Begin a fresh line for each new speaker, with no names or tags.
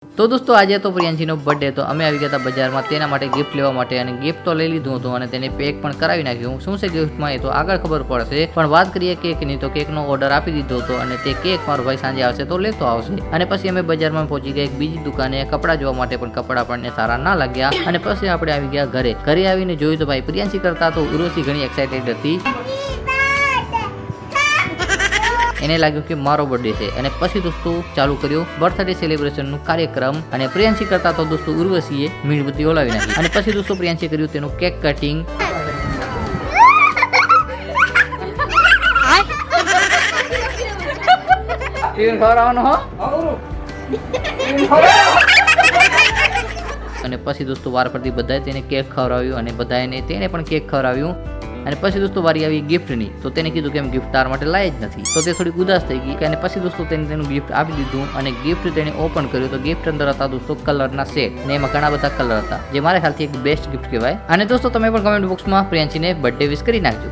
તો દોસ્તો આજે તો પ્રિયાંશીનો બર્થડે તો અમે આવી ગયા હતા બજારમાં તેના માટે ગિફ્ટ લેવા માટે અને ગિફ્ટ તો લઈ લીધું હતું અને તેને પેક પણ કરાવી નાખ્યું. શું છે ગિફ્ટમાં એ તો આગળ ખબર પડશે, પણ વાત કરીએ કેકની તો કેકનો ઓર્ડર આપી દીધો હતો અને તે કેક મારો ભાઈ સાંજે આવશે તો લેતો આવશે. અને પછી અમે બજારમાં પહોંચી ગયા એક બીજી દુકાને કપડાં જોવા માટે, પણ કપડાં આપણને સારા ના લાગ્યા અને પછી આપણે આવી ગયા ઘરે. ઘરે આવીને જોયું તો ભાઈ પ્રિયાંશી કરતા તો ઉર્વશી ઘણી એક્સાઇટેડ હતી. એને લાગ્યું કે મારો બર્થડે છે અને પછી દોસ્તો ચાલુ કર્યો બર્થડે સેલિબ્રેશનનું કાર્યક્રમ અને પ્રિયાંશી કરતા તો દોસ્તો ઉર્વશીએ મીણબત્તી ઓલાવી નાખી અને પછી દોસ્તો પ્રિયાંશીએ કર્યું તેનું કેક કટિંગ. અને પછી દોસ્તો વાર પરથી બધાએ તેને કેક ખવડાવ્યું અને બધાને તેને પણ કેક ખવડાવ્યું. અને પછી દોસ્તો વારી આવી ગિફ્ટની તો તેને કીધું કે એમ ગિફ્ટ તાર માટે લાય જ નથી, તો તે થોડીક ઉદાસ થઈ ગઈ અને પછી દોસ્તો તેને તેનું ગિફ્ટ આપી દીધું અને ગિફ્ટ તેને ઓપન કર્યું તો ગિફ્ટ અંદર હતા દોસ્તો કલરના સેટ ને એમાં ઘણા બધા કલર હતા, જે મારા ખ્યાલથી એક બેસ્ટ ગિફ્ટ કહેવાય. અને દોસ્તો તમે પણ કમેન્ટ બોક્સમાં પ્રિયાંશીને બર્થડે વિશ કરી નાખજો.